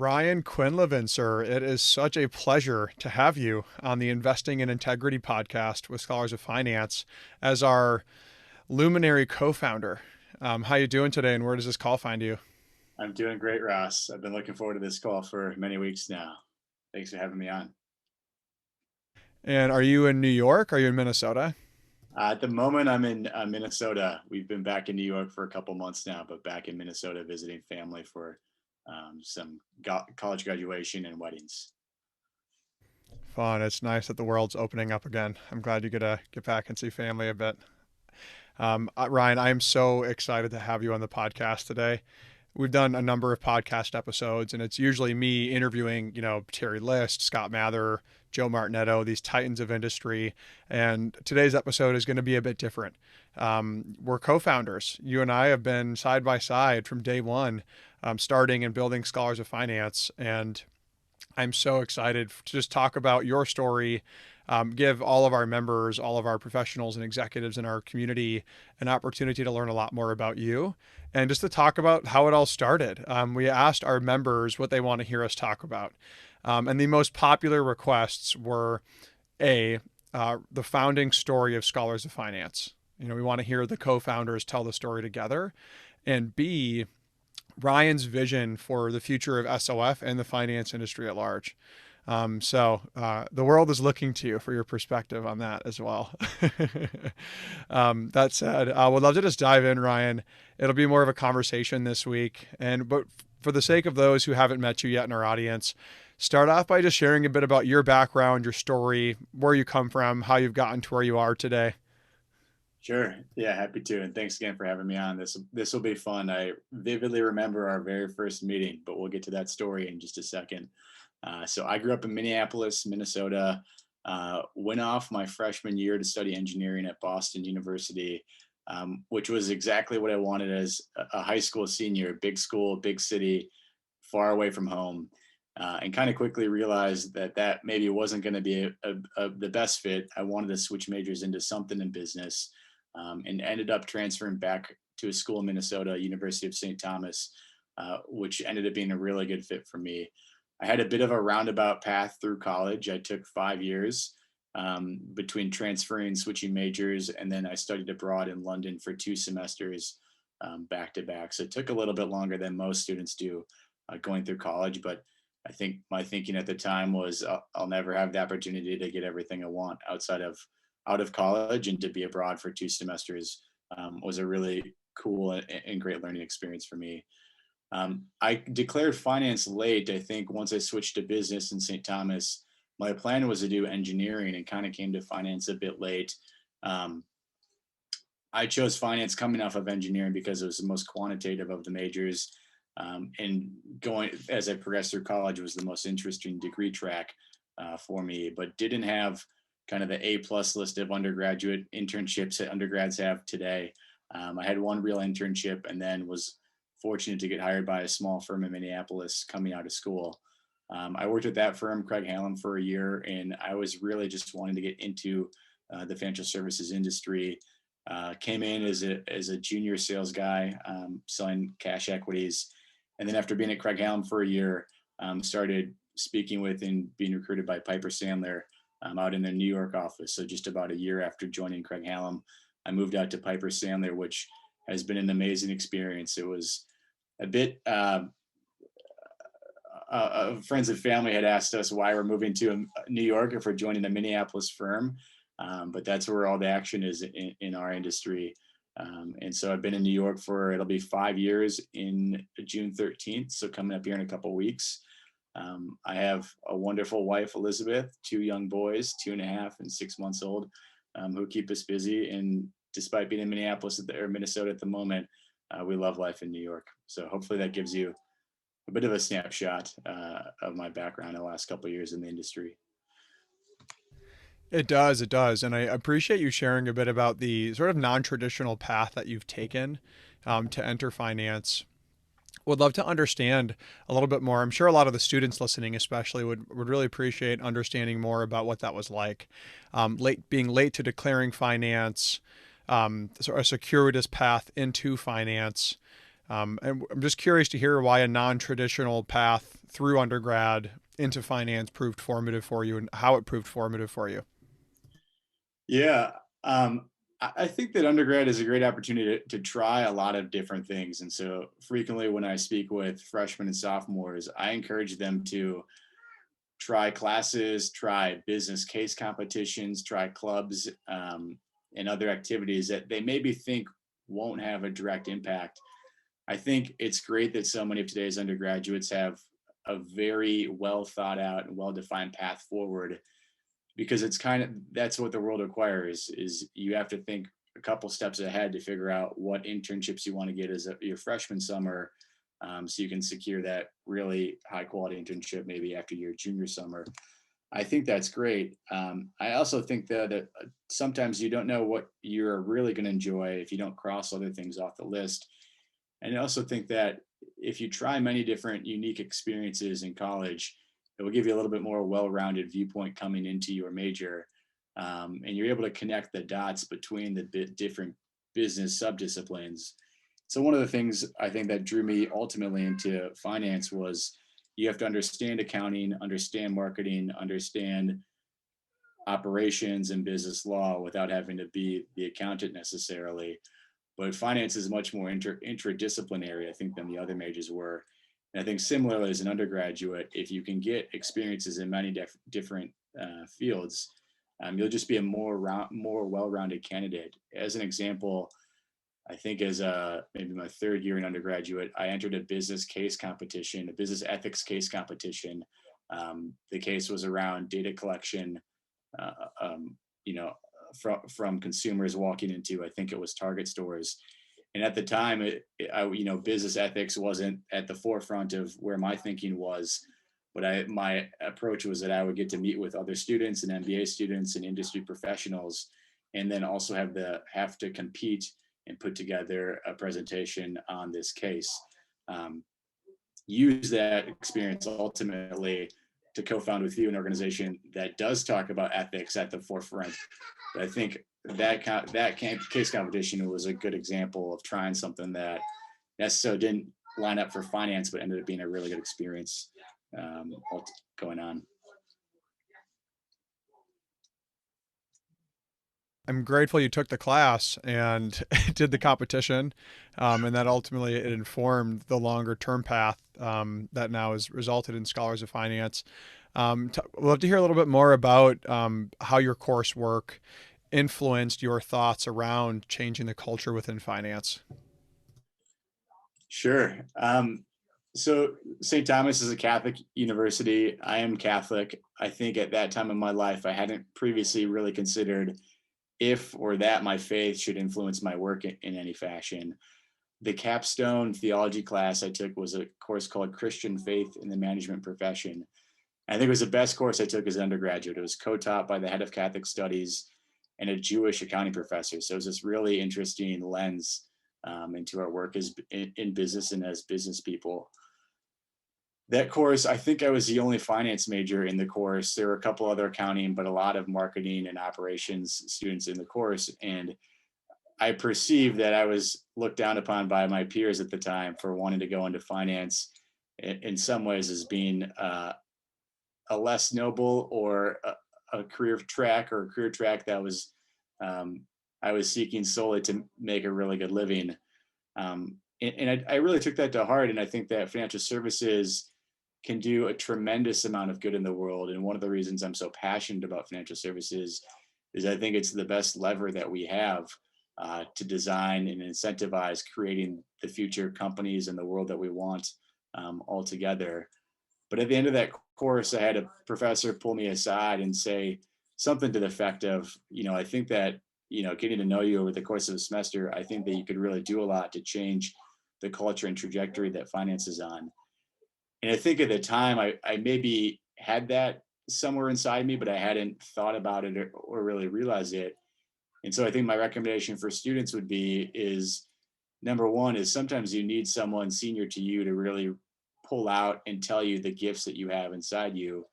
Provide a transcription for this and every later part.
Ryan Quinlivan, sir, it is such a pleasure to have you on the Investing in Integrity podcast with Scholars of Finance as our luminary co-founder. How you doing today, and where does this call find you? I'm doing great, Ross. I've been looking forward to this call for many weeks now. Thanks for having me on. And are you in New York? Are you in Minnesota? At the moment, I'm in Minnesota. We've been back in New York for a couple months now, but back in Minnesota visiting family for some college graduation and weddings. Fun. It's nice that the world's opening up again. I'm glad you get to get back and see family a bit. Ryan, I am so excited to have you on the podcast today. We've done a number of podcast episodes, and it's usually me interviewing, Terry List, Scott Mather, Joe Martinetto, these titans of industry. And today's episode is going to be a bit different. We're co-founders. You and I have been side by side from day one, starting and building Scholars of Finance. And I'm so excited to just talk about your story, give all of our members, all of our professionals and executives in our community an opportunity to learn a lot more about you and just to talk about how it all started. We asked our members what they want to hear us talk about. And the most popular requests were the founding story of Scholars of Finance. We want to hear the co-founders tell the story together. And B, Ryan's vision for the future of SOF and the finance industry at large. The world is looking to you for your perspective on that as well. That said, I would love to just dive in, Ryan. It'll be more of a conversation this week. But for the sake of those who haven't met you yet in our audience, start off by just sharing a bit about your background, your story, where you come from, how you've gotten to where you are today. Sure. Yeah, happy to. And thanks again for having me on. This will be fun. I vividly remember our very first meeting, but we'll get to that story in just a second. So I grew up in Minneapolis, Minnesota. Went off my freshman year to study engineering at Boston University, which was exactly what I wanted as a high school senior. Big school, big city, far away from home. And kind of quickly realized that maybe wasn't going to be the best fit. I wanted to switch majors into something in business, and ended up transferring back to a school in Minnesota, University of St. Thomas, which ended up being a really good fit for me. I had a bit of a roundabout path through college. I took 5 years between transferring, switching majors, and then I studied abroad in London for 2 semesters back to back. So it took a little bit longer than most students do going through college, but I think my thinking at the time was I'll never have the opportunity to get everything I want out of college, and to be abroad for 2 semesters was a really cool and great learning experience for me. I declared finance late. I think once I switched to business in St. Thomas, my plan was to do engineering and kind of came to finance a bit late. Um, I chose finance coming off of engineering because it was the most quantitative of the majors. And going as I progressed through college was the most interesting degree track for me, but didn't have kind of the A+ list of undergraduate internships that undergrads have today. I had one real internship and then was fortunate to get hired by a small firm in Minneapolis coming out of school. I worked at that firm, Craig Hallam, for a year, and I was really just wanting to get into the financial services industry. Came in as a junior sales guy, selling cash equities, and then after being at Craig Hallam for a year, started speaking with and being recruited by Piper Sandler out in their New York office. So just about a year after joining Craig Hallam, I moved out to Piper Sandler, which has been an amazing experience. It was a bit friends and family had asked us why we're moving to New York if we're joining a Minneapolis firm, but that's where all the action is in our industry. And so I've been in New York it'll be 5 years in June 13th, so coming up here in a couple of weeks. I have a wonderful wife, Elizabeth, 2 young boys, 2.5 and 6 months old, who keep us busy. And despite being in Minneapolis or Minnesota at the moment, we love life in New York. So hopefully that gives you a bit of a snapshot of my background in the last couple of years in the industry. It does, it does. And I appreciate you sharing a bit about the sort of non-traditional path that you've taken to enter finance. Would love to understand a little bit more. I'm sure a lot of the students listening, especially, would really appreciate understanding more about what that was like. Being late to declaring finance, sort of a circuitous path into finance. And I'm just curious to hear why a non-traditional path through undergrad into finance proved formative for you and how it proved formative for you. Yeah. I think that undergrad is a great opportunity to try a lot of different things. And so frequently when I speak with freshmen and sophomores, I encourage them to try classes, try business case competitions, try clubs, and other activities that they maybe think won't have a direct impact. I think it's great that so many of today's undergraduates have a very well thought out and well defined path forward, because it's kind of that's what the world requires. Is you have to think a couple steps ahead to figure out what internships you want to get as your freshman summer, so you can secure that really high quality internship maybe after your junior summer. I think that's great. I also think that sometimes you don't know what you're really going to enjoy if you don't cross other things off the list. And I also think that if you try many different unique experiences in college, it will give you a little bit more well-rounded viewpoint coming into your major, and you're able to connect the dots between the different business subdisciplines. So one of the things I think that drew me ultimately into finance was you have to understand accounting, understand marketing, understand operations and business law without having to be the accountant necessarily. But finance is much more interdisciplinary, I think, than the other majors were. And I think similarly as an undergraduate, if you can get experiences in many different fields, you'll just be a more well-rounded candidate. As an example, I think as maybe my third year in undergraduate, I entered a business case competition, a business ethics case competition. The case was around data collection, uh, um, you know, from consumers walking into, I think it was Target stores. And at the time, business ethics wasn't at the forefront of where my thinking was. But my approach was that I would get to meet with other students and MBA students and industry professionals, and then also have to compete and put together a presentation on this case. Um, Use that experience ultimately to co-found with you an organization that does talk about ethics at the forefront. But I think case competition was a good example of trying something that necessarily didn't line up for finance, but ended up being a really good experience, um, going on. I'm grateful you took the class and did the competition, and that ultimately it informed the longer term path that now has resulted in Scholars of Finance. We'd love to hear a little bit more about how your coursework influenced your thoughts around changing the culture within finance. Sure. So St. Thomas is a Catholic university. I am Catholic. I think at that time in my life, I hadn't previously really considered if or that my faith should influence my work in any fashion. The capstone theology class I took was a course called Christian Faith in the Management Profession. I think it was the best course I took as an undergraduate. It was co-taught by the head of Catholic Studies and a Jewish accounting professor. So it was this really interesting lens into our work as in business and as business people. That course, I think I was the only finance major in the course. There were a couple other accounting, but a lot of marketing and operations students in the course. And I perceived that I was looked down upon by my peers at the time for wanting to go into finance in some ways as being a less noble or a career track that was um, I was seeking solely to make a really good living. And I really took that to heart. And I think that financial services can do a tremendous amount of good in the world. And one of the reasons I'm so passionate about financial services is I think it's the best lever that we have to design and incentivize creating the future companies and the world that we want all together. But at the end of that course, I had a professor pull me aside and say something to the effect of, I think that, getting to know you over the course of the semester, I think that you could really do a lot to change the culture and trajectory that finance is on. And I think at the time I maybe had that somewhere inside me, but I hadn't thought about it or really realized it. And so I think my recommendation for students would be is number one is sometimes you need someone senior to you to really pull out and tell you the gifts that you have inside you.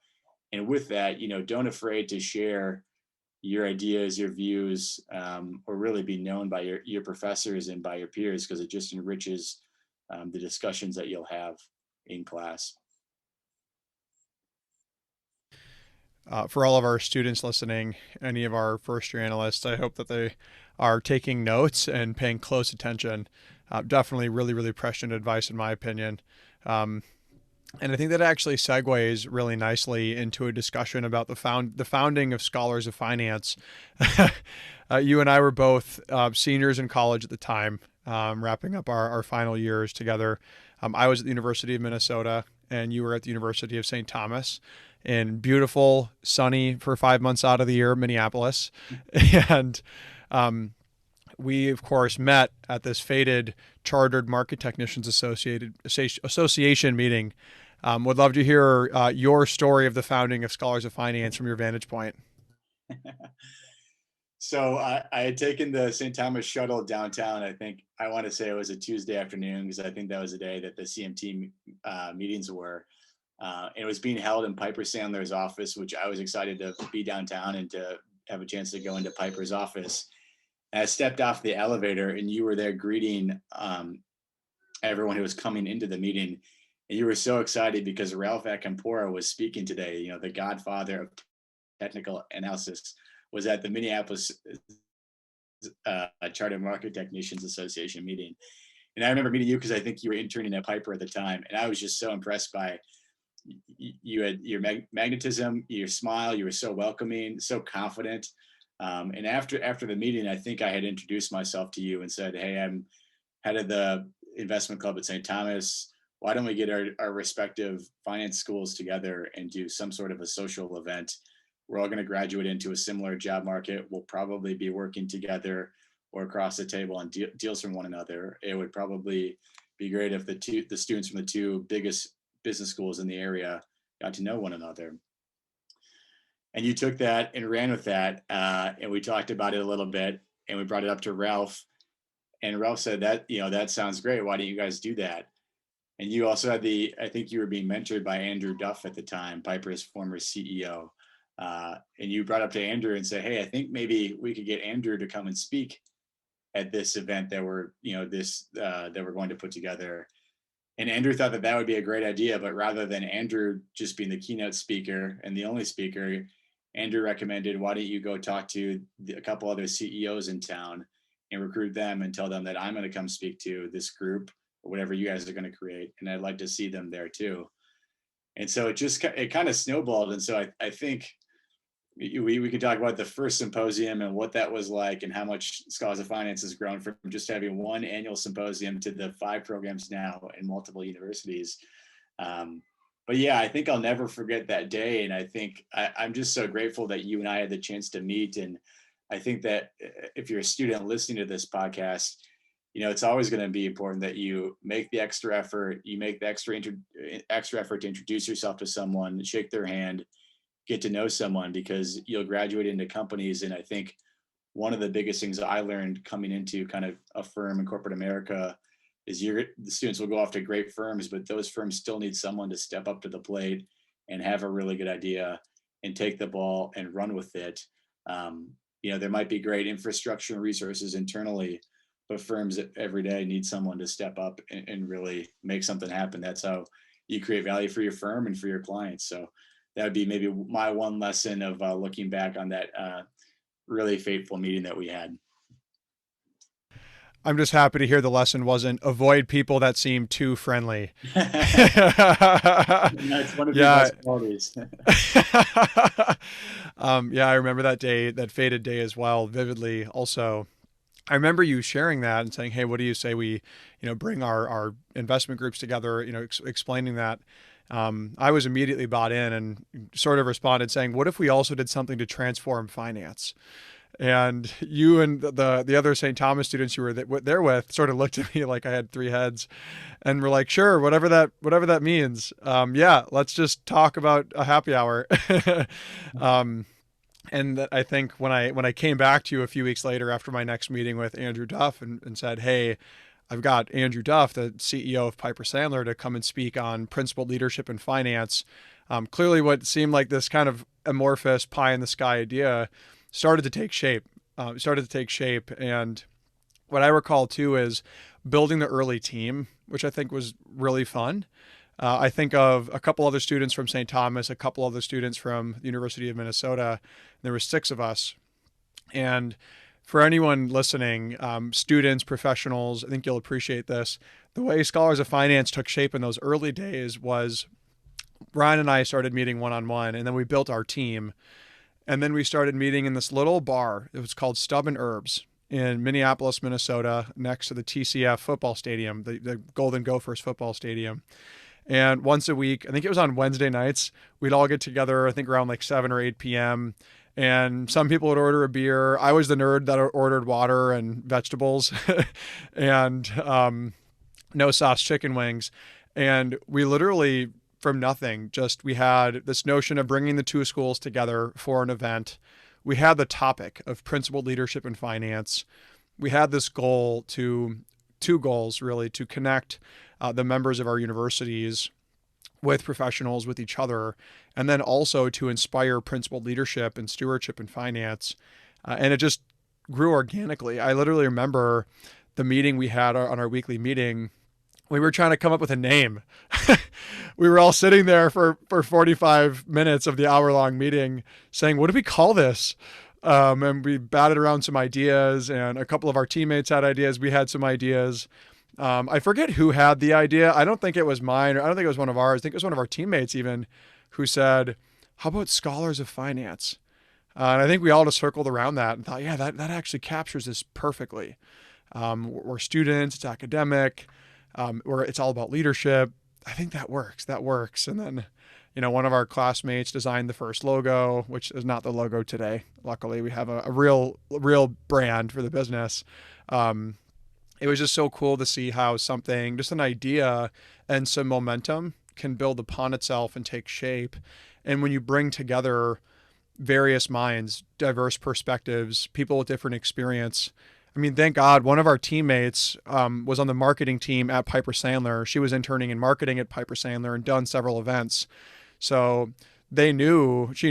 And with that, don't afraid to share your ideas, your views, or really be known by your professors and by your peers, because it just enriches the discussions that you'll have in class. For all of our students listening, any of our first year analysts, I hope that they are taking notes and paying close attention. Definitely really, really prescient advice, in my opinion. Um, and I think that actually segues really nicely into a discussion about the founding of Scholars of Finance. You and I were both seniors in college at the time, wrapping up our final years together. I was at the University of Minnesota, and you were at the University of St. Thomas in beautiful, sunny for 5 months out of the year, Minneapolis. And we, of course, met at this fated Chartered Market Technicians Association meeting. Would love to hear your story of the founding of Scholars of Finance from your vantage point. So I had taken the St. Thomas shuttle downtown. I want to say it was a Tuesday afternoon, because I think that was the day that the CMT meetings were. And it was being held in Piper Sandler's office, which I was excited to be downtown and to have a chance to go into Piper's office. And I stepped off the elevator, and you were there greeting everyone who was coming into the meeting. And you were so excited because Ralph Acampora was speaking today, the godfather of technical analysis, was at the Minneapolis Chartered Market Technicians Association meeting. And I remember meeting you because I think you were interning at Piper at the time. And I was just so impressed by you had your magnetism, your smile. You were so welcoming, so confident. And after the meeting, I think I had introduced myself to you and said, hey, I'm head of the investment club at St. Thomas. Why don't we get our respective finance schools together and do some sort of a social event? We're all going to graduate into a similar job market. We'll probably be working together or across the table on deals from one another. It would probably be great if the students from the two biggest business schools in the area got to know one another. And you took that and ran with that. And we talked about it a little bit, and we brought it up to Ralph. And Ralph said that sounds great. Why don't you guys do that? And you also had I think you were being mentored by Andrew Duff at the time, Piper's former CEO. And you brought up to Andrew and said, hey, I think maybe we could get Andrew to come and speak at this event that we're going to put together. And Andrew thought that would be a great idea, but rather than Andrew just being the keynote speaker and the only speaker, Andrew recommended, why don't you go talk to a couple other CEOs in town and recruit them and tell them that I'm going to come speak to this group or whatever you guys are going to create. And I'd like to see them there too. And so it kind of snowballed. And so I think we could talk about the first symposium and what that was like, and how much Scholars of Finance has grown from just having one annual symposium to the 5 programs now in multiple universities. But yeah, I think I'll never forget that day. And I think I'm just so grateful that you and I had the chance to meet. And I think that if you're a student listening to this podcast, it's always going to be important that you make the extra effort. You make the extra effort to introduce yourself to someone, shake their hand, get to know someone, because you'll graduate into companies. And I think one of the biggest things I learned coming into kind of a firm in corporate America is the students will go off to great firms, but those firms still need someone to step up to the plate and have a really good idea and take the ball and run with it. There might be great infrastructure and resources internally, but firms every day need someone to step up and really make something happen. That's how you create value for your firm and for your clients. So that would be maybe my one lesson of looking back on that really fateful meeting that we had. I'm just happy to hear the lesson wasn't avoid people that seem too friendly. That's one of your best qualities. I remember that day, that fated day as well, vividly. Also, I remember you sharing that and saying, hey, what do you say we, bring our investment groups together, explaining that. I was immediately bought in and sort of responded saying, what if we also did something to transform finance? And you and the other St. Thomas students you were there with sort of looked at me like I had 3 heads, and were like, sure, whatever that means. Let's just talk about a happy hour. And that I think when I came back to you a few weeks later after my next meeting with Andrew Duff and said, hey, I've got Andrew Duff, the CEO of Piper Sandler, to come and speak on principled leadership in finance. Clearly what seemed like this kind of amorphous pie in the sky idea started to take shape. And what I recall too is building the early team, which I think was really fun. I think of a couple other students from St. Thomas, a couple other students from the University of Minnesota. There were 6 of us. And for anyone listening, students, professionals, I think you'll appreciate this. The way Scholars of Finance took shape in those early days was Ryan and I started meeting one on one, and then we built our team. And then we started meeting in this little bar. It was called Stub and Herbs in Minneapolis, Minnesota, next to the TCF football stadium, the Golden Gophers football stadium. And once a week, I think it was on Wednesday nights, we'd all get together, I think around like 7 or 8 p.m. And some people would order a beer. I was the nerd that ordered water and vegetables and no sauce chicken wings. And we literally, from nothing, just we had this notion of bringing the 2 schools together for an event. We had the topic of principled leadership and finance. We had this goal to 2 goals really to connect the members of our universities with professionals, with each other, and then also to inspire principled leadership and stewardship and finance. And it just grew organically. I literally remember the meeting we had on our weekly meeting. We were trying to come up with a name. We were all sitting there for 45 minutes of the hour-long meeting saying, what do we call this? And we batted around some ideas, and a couple of our teammates had ideas. We had some ideas. I forget who had the idea. I don't think it was mine, or I don't think it was one of ours. I think it was one of our teammates even who said, how about Scholars of Finance? And I think we all just circled around that and thought, yeah, that actually captures this perfectly. We're students, it's academic, it's all about leadership. I think that works. That works. And then, one of our classmates designed the first logo, which is not the logo today. Luckily, we have a real brand for the business. It was just so cool to see how something, just an idea and some momentum can build upon itself and take shape. And when you bring together various minds, diverse perspectives, people with different experience. I mean, thank God one of our teammates was on the marketing team at Piper Sandler. She was interning in marketing at Piper Sandler and done several events. So she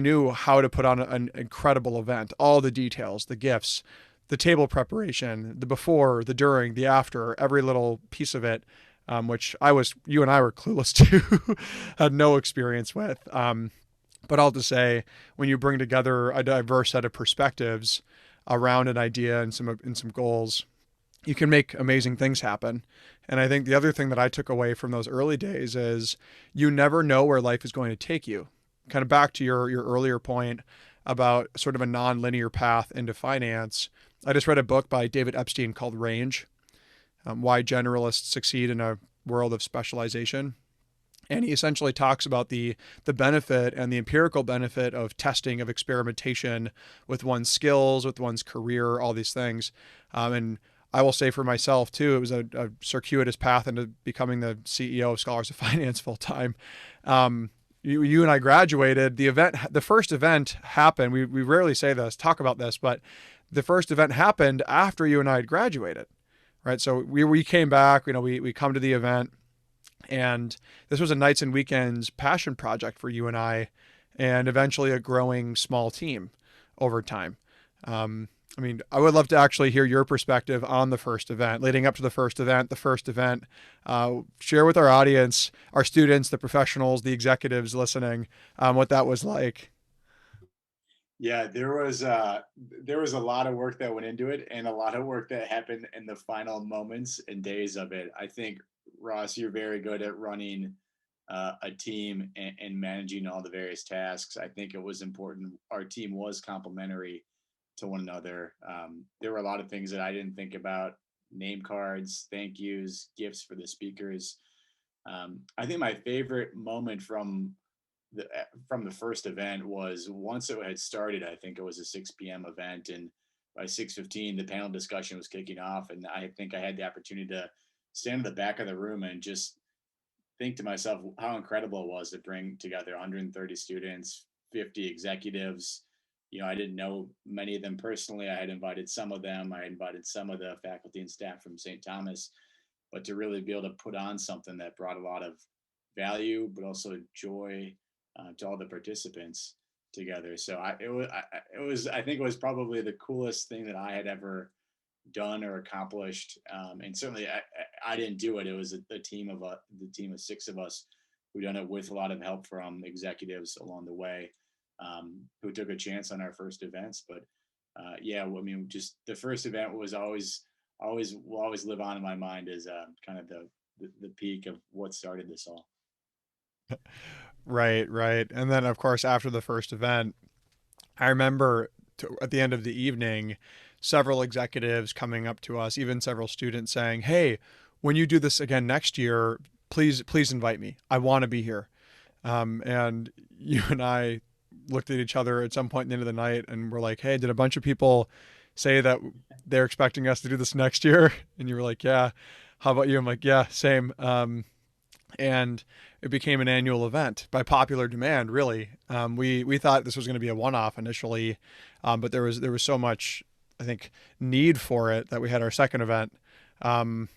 knew how to put on an incredible event, all the details, the gifts, the table preparation, the before, the during, the after, every little piece of it, which you and I were clueless to, had no experience with. But I'll just say, when you bring together a diverse set of perspectives around an idea and some goals, you can make amazing things happen. And I think the other thing that I took away from those early days is you never know where life is going to take you. Kind of back to your earlier point about sort of a non-linear path into finance. I just read a book by David Epstein called Range, Why Generalists Succeed in a World of Specialization. And he essentially talks about the benefit and the empirical benefit of testing, of experimentation with one's skills, with one's career, all these things. And I will say for myself too, it was a circuitous path into becoming the CEO of Scholars of Finance full time. You and I graduated. The first event happened. We rarely talk about this, but the first event happened after you and I had graduated, right? So we came back. We come to the event. And this was a nights and weekends passion project for you and I, and eventually a growing small team over time. I would love to actually hear your perspective on the first event, leading up to the first event. Share with our audience, our students, the professionals, the executives listening, what that was like. Yeah, there was a lot of work that went into it, and a lot of work that happened in the final moments and days of it. I think, Ross, you're very good at running a team and managing all the various tasks. I think it was important. Our team was complementary to one another. There were a lot of things that I didn't think about: name cards, thank yous, gifts for the speakers. I think my favorite moment from the first event was once it had started. I think it was a 6 p.m. event, and by 6:15, the panel discussion was kicking off, and I think I had the opportunity to stand in the back of the room and just think to myself how incredible it was to bring together 130 students, 50 executives. I didn't know many of them personally. I had invited some of them. I invited some of the faculty and staff from St. Thomas, but to really be able to put on something that brought a lot of value, but also joy to all the participants together. So I think it was probably the coolest thing that I had ever done or accomplished. And certainly I didn't do it. It was a team of the team of 6 of us who done it with a lot of help from executives along the way, who took a chance on our first events. But yeah, I mean, just the first event was always will always live on in my mind as kind of the peak of what started this all. Right, right. And then, of course, after the first event, I remember at the end of the evening, several executives coming up to us, even several students saying, "Hey, when you do this again next year, please invite me. I want to be here." And you and I looked at each other at some point in the end of the night and we're like, "Hey, did a bunch of people say that they're expecting us to do this next year?" And you were like, "Yeah." How about you? I'm like, "Yeah, same." And it became an annual event by popular demand. Really, we thought this was going to be a one-off initially, but there was so much, I think, need for it that we had our second event. Um,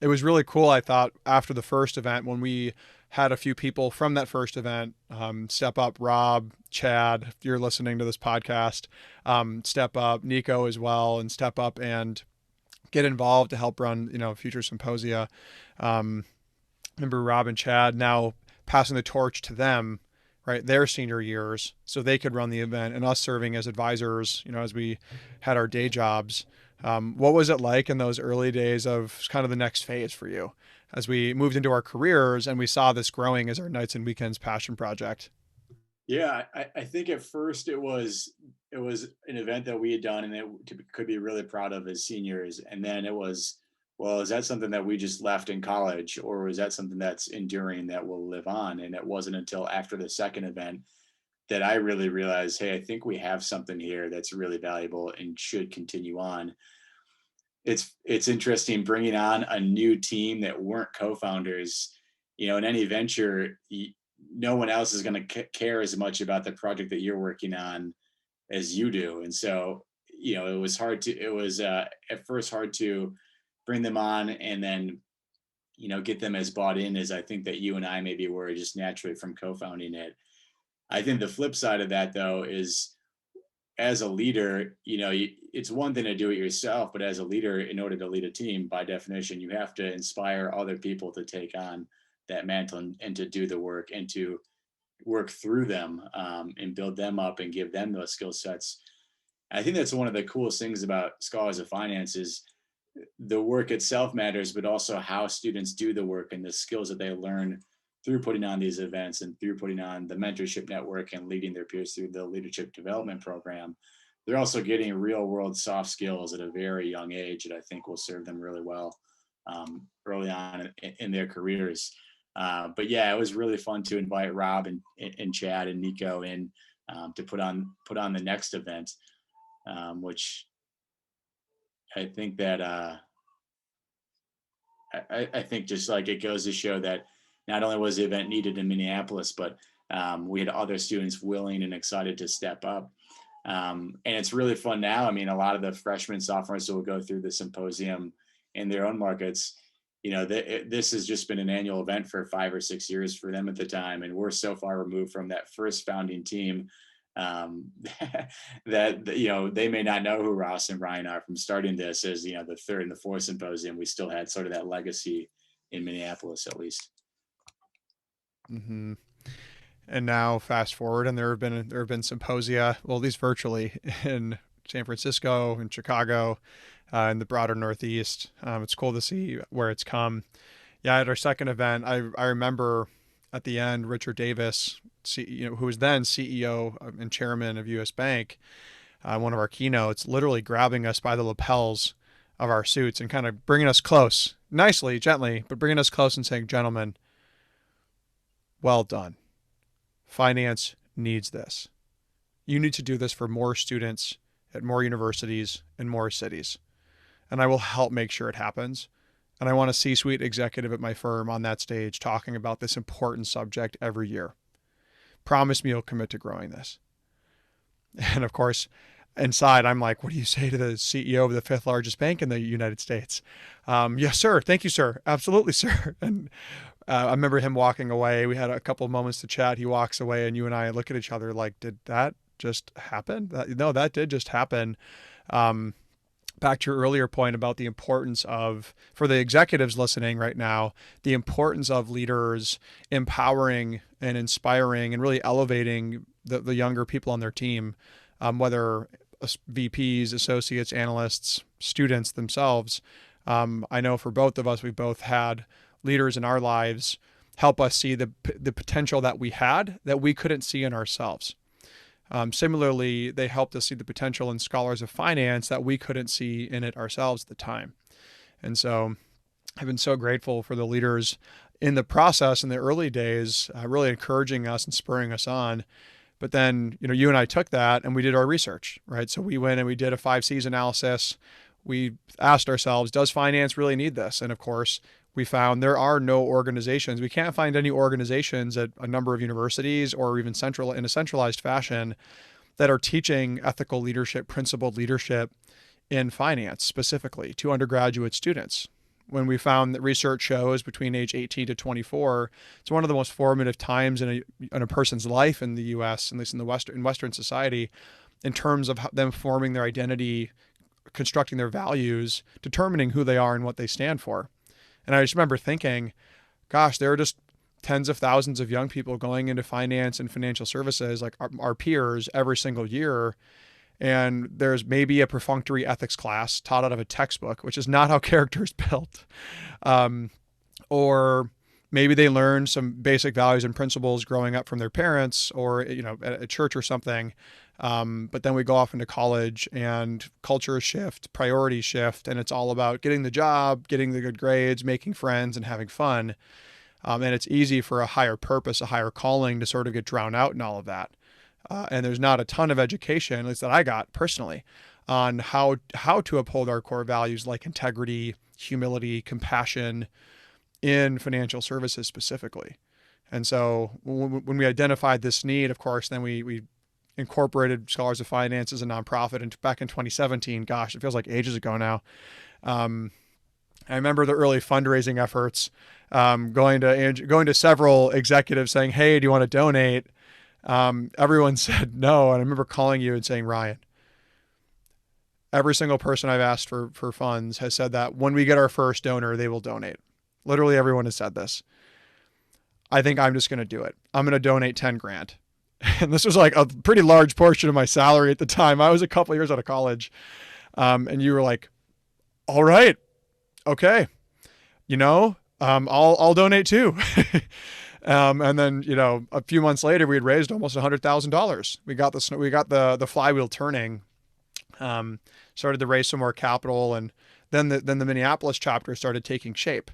it was really cool. I thought after the first event when we had a few people from that first event step up. Rob, Chad, if you're listening to this podcast, step up. Nico as well, and step up and get involved to help run future symposia. Um, Remember Rob and Chad now passing the torch to them, right, their senior years, so they could run the event, and us serving as advisors, as we had our day jobs. What was it like in those early days of kind of the next phase for you as we moved into our careers and we saw this growing as our nights and weekends passion project? Yeah, I think at first it was an event that we had done and could be really proud of as seniors. And then it was, well, is that something that we just left in college, or is that something that's enduring that will live on? And it wasn't until after the second event that I really realized, hey, I think we have something here that's really valuable and should continue on. It's interesting bringing on a new team that weren't co-founders. In any venture, no one else is going to care as much about the project that you're working on as you do. And so, it was at first hard to bring them on and then, get them as bought in as I think that you and I maybe were just naturally from co-founding it. I think the flip side of that though is, as a leader, it's one thing to do it yourself, but as a leader, in order to lead a team, by definition, you have to inspire other people to take on that mantle and to do the work and to work through them, and build them up and give them those skill sets. I think that's one of the coolest things about Scholars of Finance is the work itself matters, but also how students do the work and the skills that they learn through putting on these events and through putting on the mentorship network and leading their peers through the leadership development program. They're also getting real world soft skills at a very young age that I think will serve them really well, early on in their careers. But yeah, it was really fun to invite Rob and Chad and Nico in, to put on the next event, which I think that I think just like it goes to show that not only was the event needed in Minneapolis, but we had other students willing and excited to step up. And it's really fun now. I mean, a lot of the freshmen, sophomores who will go through the symposium in their own markets, this has just been an annual event for 5 or 6 years for them at the time. And we're so far removed from that first founding team, um, that they may not know who Ross and Ryan are from starting this as the third and the fourth symposium. We still had sort of that legacy in Minneapolis, at least. Hmm. And now fast forward, and there have been symposia, well, at least virtually, in San Francisco, in Chicago, in the broader Northeast. It's cool to see where it's come. Yeah, at our second event, I remember at the end, Richard Davis, who was then CEO and chairman of U.S. Bank, one of our keynotes, literally grabbing us by the lapels of our suits and kind of bringing us close, nicely, gently, but bringing us close and saying, "Gentlemen, well done. Finance needs this. You need to do this for more students at more universities in more cities. And I will help make sure it happens. And I want a C-suite executive at my firm on that stage talking about this important subject every year. Promise me you'll commit to growing this." And of course, inside, I'm like, "What do you say to the CEO of the fifth largest bank in the United States?" "Yes, sir. Thank you, sir. Absolutely, sir." And I remember him walking away. We had a couple of moments to chat. He walks away, and you and I look at each other like, "Did that just happen?" No, that did just happen. Um, back to your earlier point about the importance of, for the executives listening right now, the importance of leaders empowering and inspiring and really elevating the younger people on their team, whether VPs, associates, analysts, students themselves. I know for both of us, we've both had leaders in our lives help us see the potential that we had that we couldn't see in ourselves. Similarly, they helped us see the potential in scholars of finance that we couldn't see in it ourselves at the time. And so I've been so grateful for the leaders in the process in the early days, really encouraging us and spurring us on. But then, you and I took that and we did our research, right? So we went and we did a 5 C's analysis. We asked ourselves, does finance really need this? And of course, we found there are no organizations. We can't find any organizations at a number of universities or even in a centralized fashion that are teaching ethical leadership, principled leadership in finance specifically to undergraduate students. When we found that research shows between age 18 to 24, it's one of the most formative times in a person's life in the U.S., at least in Western society, in terms of them forming their identity, constructing their values, determining who they are and what they stand for. And I just remember thinking, gosh, there are just tens of thousands of young people going into finance and financial services, like our peers, every single year. And there's maybe a perfunctory ethics class taught out of a textbook, which is not how character is built. Or maybe they learn some basic values and principles growing up from their parents or, at a church or something. But then we go off into college and cultures shift, priorities shift, and it's all about getting the job, getting the good grades, making friends, and having fun. And it's easy for a higher purpose, a higher calling to sort of get drowned out in all of that. And there's not a ton of education, at least that I got personally, on how to uphold our core values like integrity, humility, compassion in financial services specifically. And so when we identified this need, of course, then we incorporated Scholars of Finance as a nonprofit. And back in 2017, gosh, it feels like ages ago now. I remember the early fundraising efforts, going to several executives saying, "Hey, do you want to donate?" Everyone said no. And I remember calling you and saying, "Ryan, every single person I've asked for funds has said that when we get our first donor, they will donate." Literally everyone has said this. I think I'm just going to do it. I'm going to donate 10 grand. And this was like a pretty large portion of my salary at the time. I was a couple of years out of college. And you were like, "All right, okay, I'll donate too." And then, a few months later, we had raised almost $100,000. We got the flywheel turning, started to raise some more capital. And then the Minneapolis chapter started taking shape.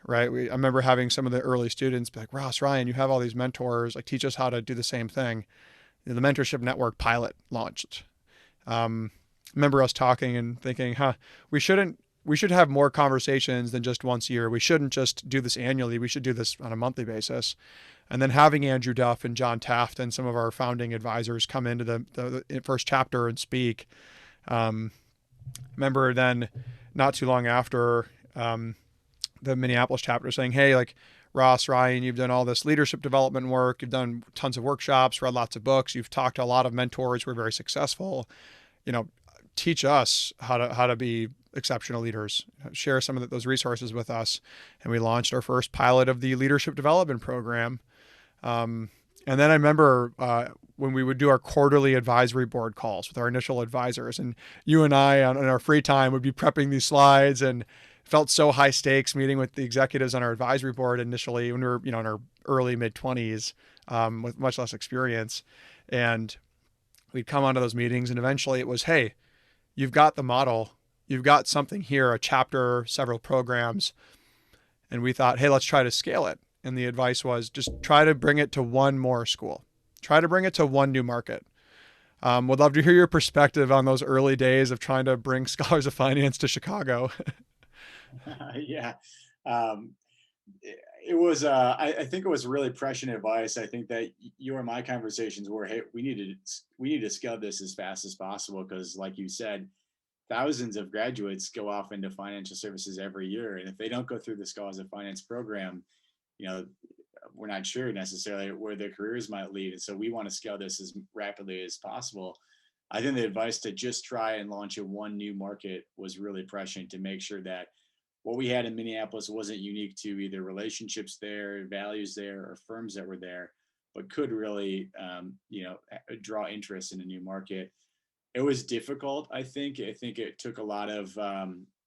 Right. I remember having some of the early students be like, "Ross, Ryan, you have all these mentors, like teach us how to do the same thing." The mentorship network pilot launched. Remember us talking and thinking, we should have more conversations than just once a year. We shouldn't just do this annually. We should do this on a monthly basis. And then having Andrew Duff and John Taft and some of our founding advisors come into the first chapter and speak. Remember then not too long after, the Minneapolis chapter saying, "Hey, like Ross, Ryan, you've done all this leadership development work. You've done tons of workshops, read lots of books. You've talked to a lot of mentors who are very successful. Teach us how to be exceptional leaders. Share some of those resources with us." And we launched our first pilot of the leadership development program. And then I remember when we would do our quarterly advisory board calls with our initial advisors, and you and I in our free time would be prepping these slides, and felt so high stakes meeting with the executives on our advisory board initially when we were, in our early mid-20s, with much less experience. And we'd come onto those meetings, and eventually it was, "Hey, you've got the model. You've got something here, a chapter, several programs." And we thought, "Hey, let's try to scale it." And the advice was just try to bring it to one more school. Try to bring it to one new market. Would love to hear your perspective on those early days of trying to bring Scholars of Finance to Chicago. Yeah. Um, it was, I think it was really prescient advice. I think that you and my conversations were, "Hey, we need to scale this as fast as possible." Because like you said, thousands of graduates go off into financial services every year. And if they don't go through the Scholars of Finance program, you know, we're not sure necessarily where their careers might lead. And so we want to scale this as rapidly as possible. I think the advice to just try and launch in one new market was really prescient to make sure that what we had in Minneapolis wasn't unique to either relationships there, values there, or firms that were there, but could really, draw interest in a new market. It was difficult, I think. I think it took a lot of,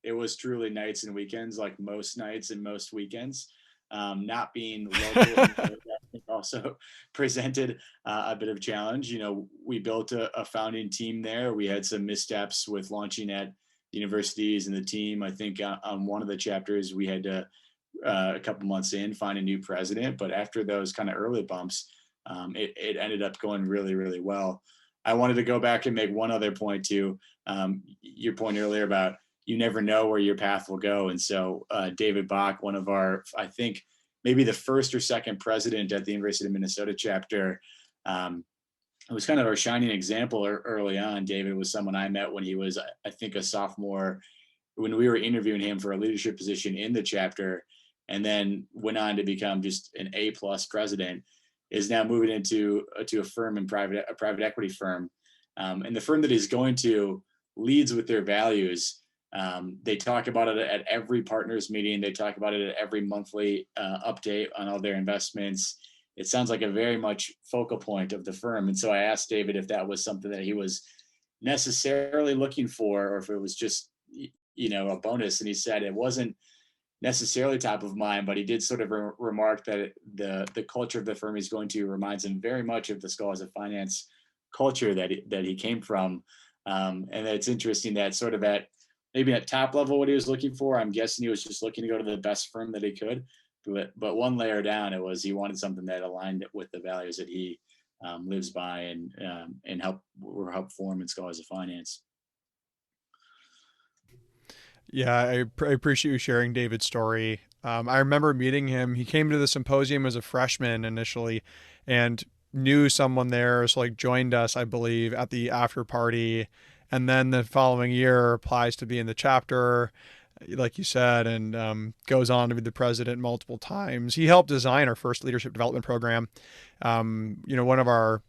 it was truly nights and weekends, like most nights and most weekends. Not being local in the area, I think also presented a bit of challenge. We built a founding team there. We had some missteps with launching at universities and the team. I think on one of the chapters, we had to, a couple months in, find a new president. But after those kind of early bumps, it ended up going really, really well. I wanted to go back and make one other point to your point earlier about you never know where your path will go. And so David Bach, one of our, I think maybe the first or second president at the University of Minnesota chapter, it was kind of our shining example early on. David was someone I met when he was, I think, a sophomore, when we were interviewing him for a leadership position in the chapter, and then went on to become just an A+ president, is now moving into to a firm in a private equity firm. And the firm that he's going to leads with their values. They talk about it at every partners meeting. They talk about it at every monthly update on all their investments. It sounds like a very much focal point of the firm. And so I asked David if that was something that he was necessarily looking for, or if it was just, a bonus. And he said it wasn't necessarily top of mind, but he did sort of remark that the culture of the firm he's going to reminds him very much of the Scholars of Finance culture that he came from. And it's interesting that sort of at maybe at top level what he was looking for, I'm guessing he was just looking to go to the best firm that he could. But one layer down, it was he wanted something that aligned with the values that he lives by and help form in Scholars of Finance. Yeah, I appreciate you sharing David's story. I remember meeting him. He came to the symposium as a freshman initially, and knew someone there, so like joined us, I believe, at the after party, and then the following year applies to be in the chapter, like you said, and goes on to be the president multiple times. He helped design our first leadership development program. One of our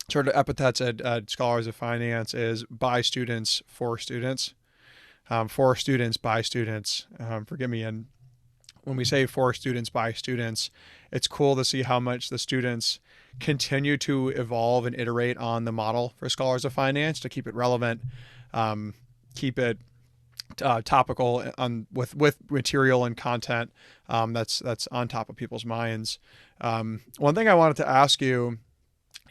sort of epithets at Scholars of Finance is by students for students. For students by students. Forgive me. And when we say for students by students, it's cool to see how much the students continue to evolve and iterate on the model for Scholars of Finance to keep it relevant, keep it topical with material and content that's on top of people's minds. One thing I wanted to ask you,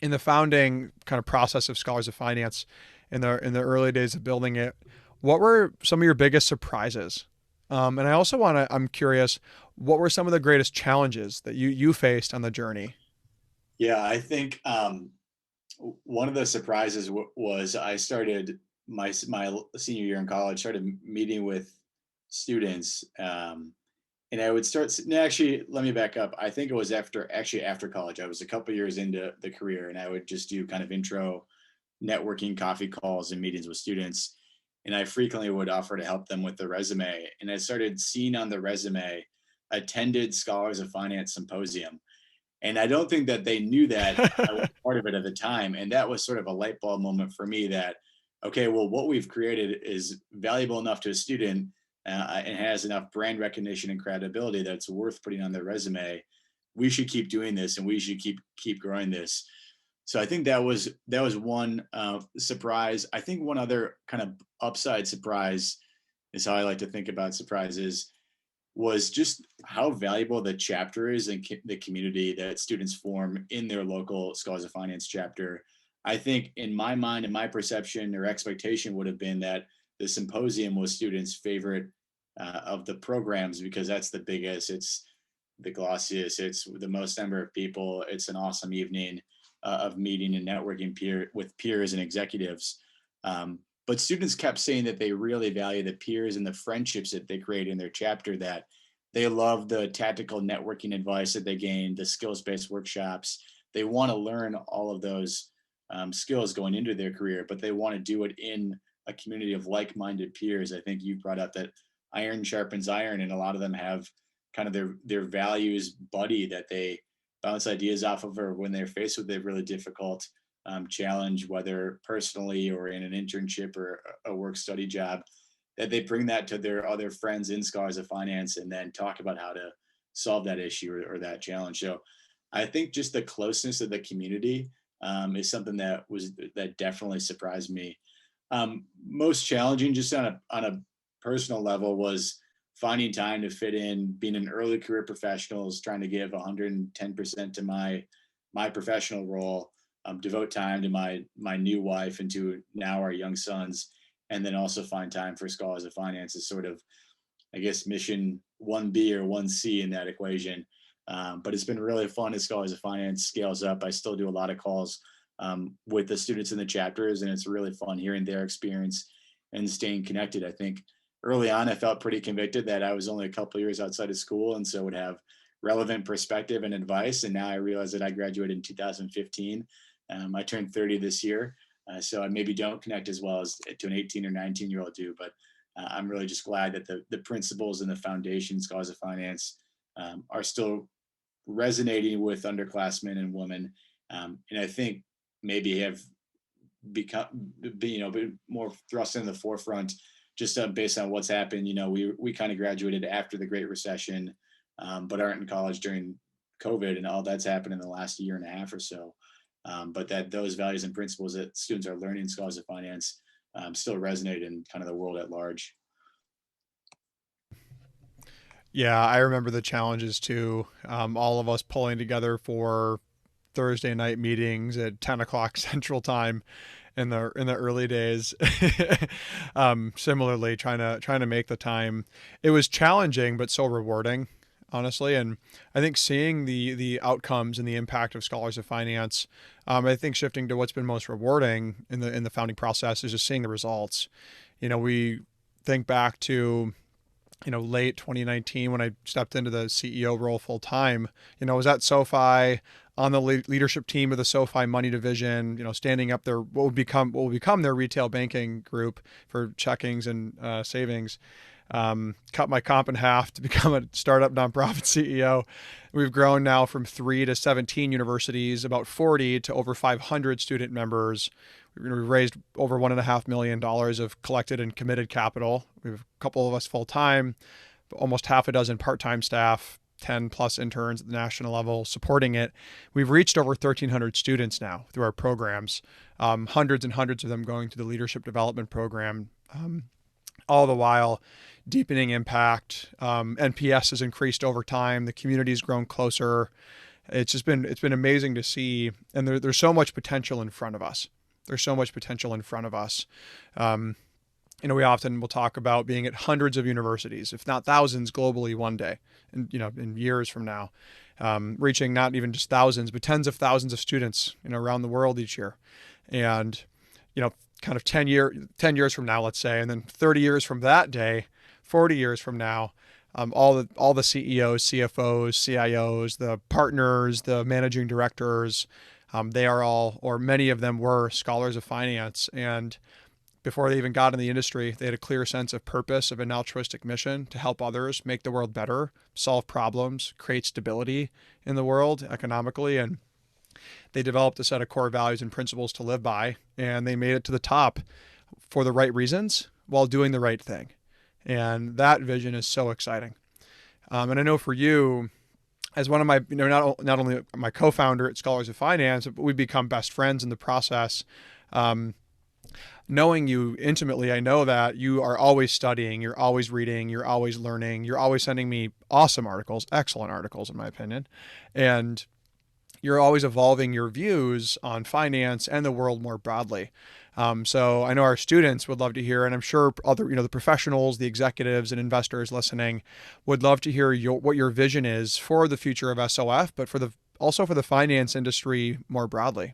in the founding kind of process of Scholars of Finance, in the early days of building it, what were some of your biggest surprises? And I'm curious, what were some of the greatest challenges that you faced on the journey? Yeah, I think one of the surprises was I started my senior year in college, started meeting with students, and I would start. No, actually, let me back up. I think it was after college. I was a couple years into the career, and I would just do kind of intro networking, coffee calls, and meetings with students. And I frequently would offer to help them with the resume. And I started seeing on the resume, attended Scholars of Finance Symposium. And I don't think that they knew that I was part of it at the time. And that was sort of a light bulb moment for me that, okay, well, what we've created is valuable enough to a student and has enough brand recognition and credibility that it's worth putting on their resume. We should keep doing this, and we should keep growing this. So I think that was one surprise. I think one other kind of upside surprise is how I like to think about surprises, was just how valuable the chapter is and the community that students form in their local Scholars of Finance chapter. I think in my mind and my perception or expectation would have been that the symposium was students' favorite of the programs, because that's the biggest, it's the glossiest, it's the most number of people, it's an awesome evening of meeting and networking with peers and executives. But students kept saying that they really value the peers and the friendships that they create in their chapter, that they love the tactical networking advice that they gain, the skills-based workshops. They want to learn all of those skills going into their career, but they want to do it in a community of like-minded peers. I think you brought up that iron sharpens iron, and a lot of them have kind of their values buddy that they bounce ideas off of, or when they're faced with a really difficult challenge, whether personally or in an internship or a work study job, that they bring that to their other friends in Scholars of Finance and then talk about how to solve that issue or that challenge. So I think just the closeness of the community is something that definitely surprised me. Most challenging, just on a personal level, was finding time to fit in being an early career professional, is trying to give 110% to my professional role, devote time to my new wife and to now our young sons, and then also find time for Scholars of Finance is sort of, I guess, mission 1B or 1C in that equation. But it's been really fun as Scholars of Finance scales up. I still do a lot of calls with the students in the chapters, and it's really fun hearing their experience and staying connected. I think early on, I felt pretty convicted that I was only a couple years outside of school, and so would have relevant perspective and advice. And now I realize that I graduated in 2015. I turned 30 this year, so I maybe don't connect as well as to an 18 or 19-year-old do, but I'm really just glad that the principles and the foundation Scholars of Finance are still resonating with underclassmen and women, and I think maybe have become, been more thrust in the forefront just based on what's happened. We kind of graduated after the Great Recession, but aren't in college during COVID, and all that's happened in the last year and a half or so. But that those values and principles that students are learning in Scholars of Finance still resonate in kind of the world at large. Yeah, I remember the challenges too. All of us pulling together for Thursday night meetings at 10 o'clock Central Time in the early days. Similarly, trying to make the time. It was challenging, but so rewarding, honestly. And I think seeing the outcomes and the impact of Scholars of Finance. I think shifting to what's been most rewarding in the founding process is just seeing the results. We think back to late 2019 when I stepped into the CEO role full time. I was at SoFi on the leadership team of the SoFi Money division. Standing up their what will become their retail banking group for checkings and savings. Cut my comp in half to become a startup nonprofit CEO. We've grown now from 3 to 17 universities, about 40 to over 500 student members. We've raised over $1.5 million of collected and committed capital. We have a couple of us full time, almost half a dozen part time staff, 10 plus interns at the national level supporting it. We've reached over 1,300 students now through our programs, hundreds and hundreds of them going through the leadership development program. All the while deepening impact. NPS has increased over time. The community's grown closer. It's been amazing to see, and there's so much potential in front of us. There's so much potential in front of us. We often will talk about being at hundreds of universities, if not thousands, globally one day, and in years from now, reaching not even just thousands, but tens of thousands of students, around the world each year, and kind of 10 years from now, let's say, and then 30 years from that day, 40 years from now, all the CEOs, CFOs, CIOs, the partners, the managing directors, they are all, or many of them were Scholars of Finance. And before they even got in the industry, they had a clear sense of purpose, of an altruistic mission to help others, make the world better, solve problems, create stability in the world economically. And they developed a set of core values and principles to live by, and they made it to the top for the right reasons while doing the right thing. And that vision is so exciting. And I know for you, as one of my, not only my co-founder at Scholars of Finance, but we've become best friends in the process. Knowing you intimately, I know that you are always studying, you're always reading, you're always learning, you're always sending me awesome articles, excellent articles in my opinion. And you're always evolving your views on finance and the world more broadly. So I know our students would love to hear, and I'm sure other, the professionals, the executives, and investors listening would love to hear what your vision is for the future of SOF, but also for the finance industry more broadly.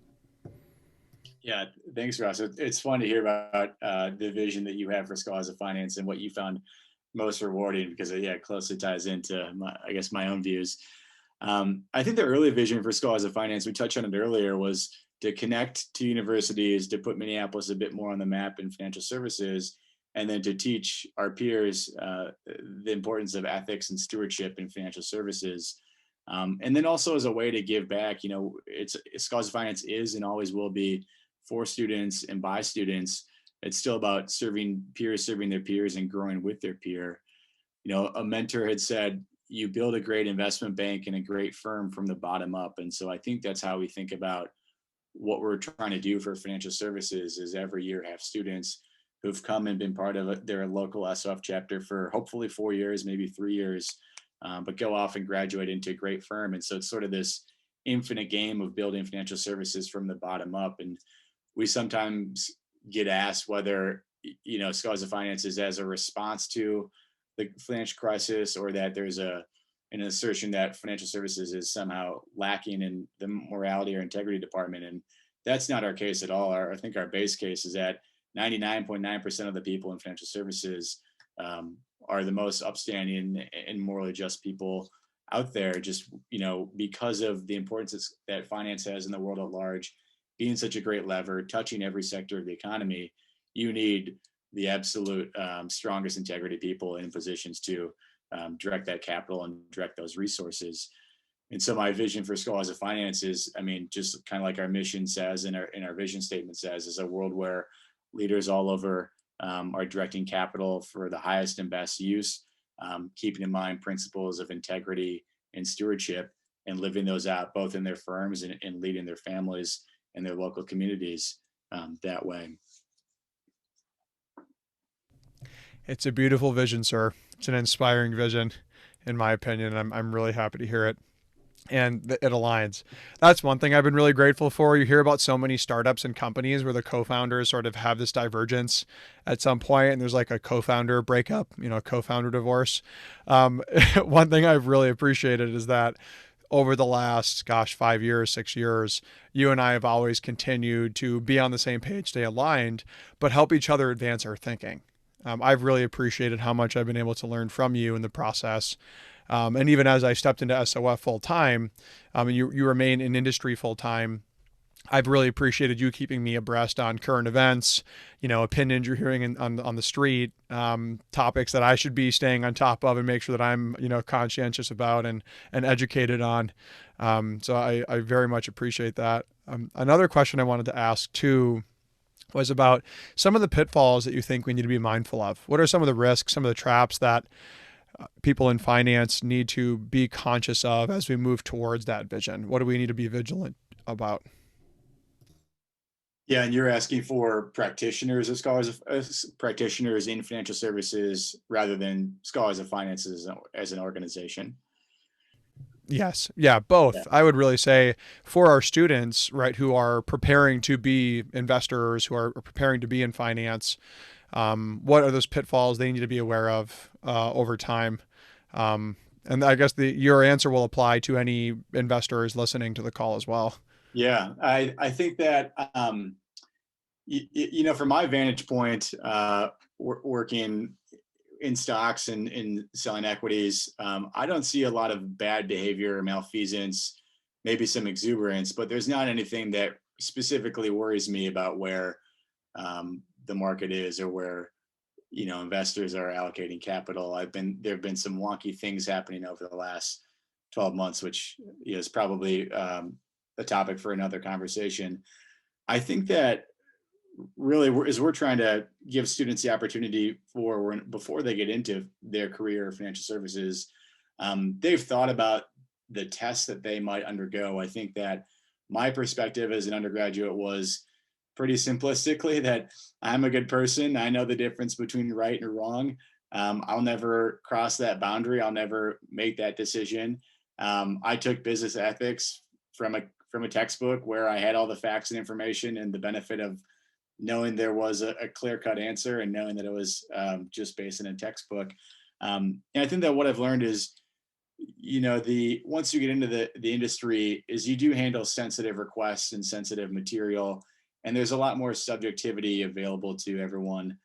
Yeah, thanks, Ross. It's fun to hear about the vision that you have for Scholars of Finance and what you found most rewarding, because it closely ties into I guess my own views. I think the early vision for Scholars of Finance, we touched on it earlier, was to connect to universities, to put Minneapolis a bit more on the map in financial services, and then to teach our peers the importance of ethics and stewardship in financial services. And then also as a way to give back, it's Scholars of Finance is and always will be for students and by students. It's still about serving peers, serving their peers, and growing with their peer. A mentor had said, you build a great investment bank and a great firm from the bottom up. And so I think that's how we think about what we're trying to do for financial services is every year have students who've come and been part of their local SOF chapter for hopefully 4 years, maybe 3 years, but go off and graduate into a great firm. And so it's sort of this infinite game of building financial services from the bottom up. And we sometimes get asked whether, Scholars of Finance is as a response to the financial crisis, or that there's an assertion that financial services is somehow lacking in the morality or integrity department. And that's not our case at all. I think our base case is that 99.9% of the people in financial services are the most upstanding and morally just people out there, just, because of the importance that finance has in the world at large, being such a great lever, touching every sector of the economy. You need the absolute strongest integrity people in positions to direct that capital and direct those resources. And so my vision for Scholars of Finance is, just kind of like our mission says and our vision statement says, is a world where leaders all over are directing capital for the highest and best use, keeping in mind principles of integrity and stewardship, and living those out both in their firms and leading their families and their local communities that way. It's a beautiful vision, sir. It's an inspiring vision, in my opinion. I'm really happy to hear it. And it aligns. That's one thing I've been really grateful for. You hear about so many startups and companies where the co-founders sort of have this divergence at some point, and there's like a co-founder breakup, co-founder divorce. One thing I've really appreciated is that over the last, 5 years, 6 years, you and I have always continued to be on the same page, stay aligned, but help each other advance our thinking. I've really appreciated how much I've been able to learn from you in the process. And even as I stepped into SOF full time, and you remain in industry full time, I've really appreciated you keeping me abreast on current events, opinions you're hearing on the street, topics that I should be staying on top of and make sure that I'm, conscientious about and educated on. So I very much appreciate that. Another question I wanted to ask too was about some of the pitfalls that you think we need to be mindful of. What are some of the risks, some of the traps that people in finance need to be conscious of as we move towards that vision? What do we need to be vigilant about? Yeah, and you're asking for practitioners as practitioners in financial services rather than Scholars of Finance as an organization. Yes. Yeah, Yeah. both. I would really say for our students, right, who are preparing to be investors, who are preparing to be in finance, what are those pitfalls they need to be aware of over time? And I guess your answer will apply to any investors listening to the call as well. Yeah, I think that from my vantage point, working in stocks and in selling equities, I don't see a lot of bad behavior, malfeasance, maybe some exuberance, but there's not anything that specifically worries me about where the market is or where investors are allocating capital. There have been some wonky things happening over the last 12 months, which is probably a topic for another conversation. I think that really we're trying to give students the opportunity before they get into their career in financial services, they've thought about the tests that they might undergo. I think that my perspective as an undergraduate was pretty simplistically that I'm a good person. I know the difference between right and wrong. I'll never cross that boundary. I'll never make that decision. I took business ethics from a textbook where I had all the facts and information and the benefit of knowing there was a clear-cut answer and knowing that it was just based in a textbook. And I think that what I've learned is, once you get into the industry, is you do handle sensitive requests and sensitive material, and there's a lot more subjectivity available to everyone,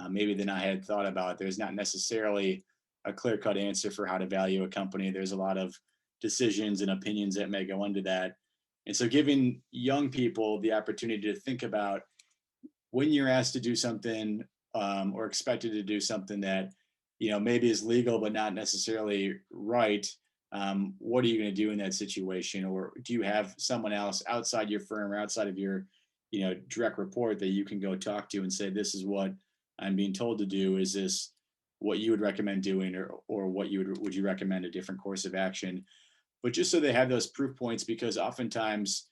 maybe than I had thought about. There's not necessarily a clear-cut answer for how to value a company. There's a lot of decisions and opinions that may go into that. And so giving young people the opportunity to think about when you're asked to do something or expected to do something that maybe is legal but not necessarily right, what are you going to do in that situation? Or do you have someone else outside your firm or outside of your, direct report that you can go talk to and say, this is what I'm being told to do. Is this what you would recommend doing, or what would you recommend a different course of action? But just so they have those proof points, because oftentimes,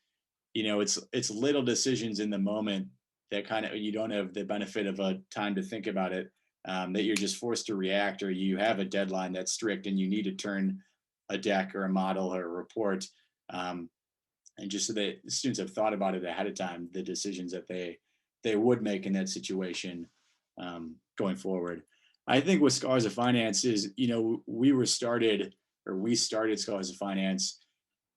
it's little decisions in the moment that kind of, you don't have the benefit of a time to think about it, that you're just forced to react, or you have a deadline that's strict and you need to turn a deck or a model or a report. um, and just so that students have thought about it ahead of time, the decisions that they would make in that situation, going forward. I think with Scholars of Finance is, we started Scholars of Finance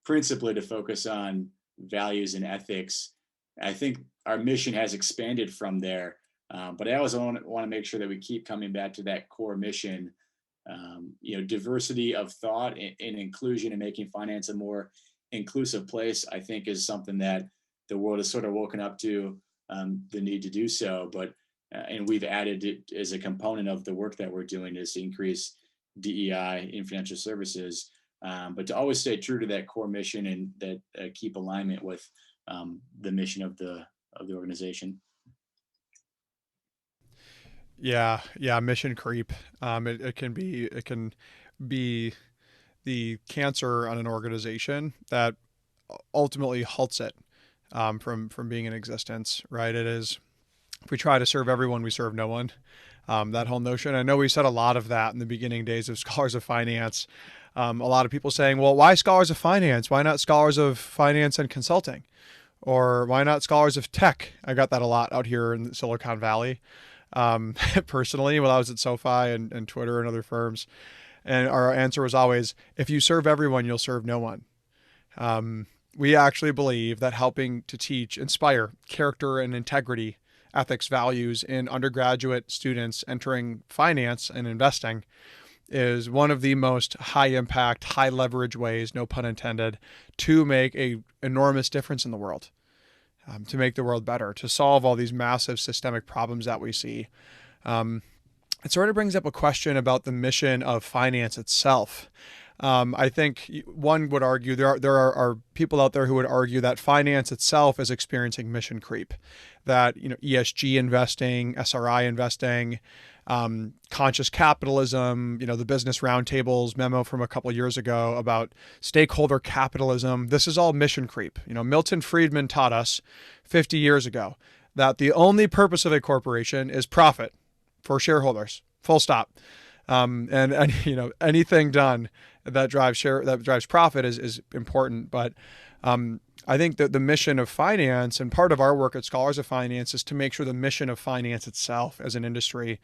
principally to focus on values and ethics. I think our mission has expanded from there, but I always want to make sure that we keep coming back to that core mission. Diversity of thought and inclusion, and making finance a more inclusive place, I think, is something that the world has sort of woken up to, the need to do so. But and we've added it as a component of the work that we're doing, is to increase DEI in financial services, but to always stay true to that core mission, and that keep alignment with the mission of the organization. Yeah, yeah, mission creep. It can be the cancer on an organization that ultimately halts it from being in existence. Right? It is, if we try to serve everyone, we serve no one. That whole notion. I know we said a lot of that in the beginning days of Scholars of Finance. A lot of people saying, "Well, why Scholars of Finance? Why not Scholars of Finance and Consulting?" Or why not Scholars of Tech? I got that a lot out here in Silicon Valley, um, personally, when I was at SoFi and Twitter and other firms. And our answer was always, if you serve everyone, you'll serve no one. Um, we actually believe that helping to teach, inspire character and integrity, ethics, values in undergraduate students entering finance and investing is one of the most high impact, high leverage ways, no pun intended, to make a enormous difference in the world, to make the world better, to solve all these massive systemic problems that we see. Um, it sort of brings up a question about the mission of finance itself. I think one would argue there are people out there who would argue that finance itself is experiencing mission creep, that ESG investing, SRI investing, conscious capitalism, the Business Roundtable's memo from a couple of years ago about stakeholder capitalism. This is all mission creep. Milton Friedman taught us 50 years ago that the only purpose of a corporation is profit for shareholders. Full stop. And anything done that drives profit is important. But I think that the mission of finance, and part of our work at Scholars of Finance, is to make sure the mission of finance itself as an industry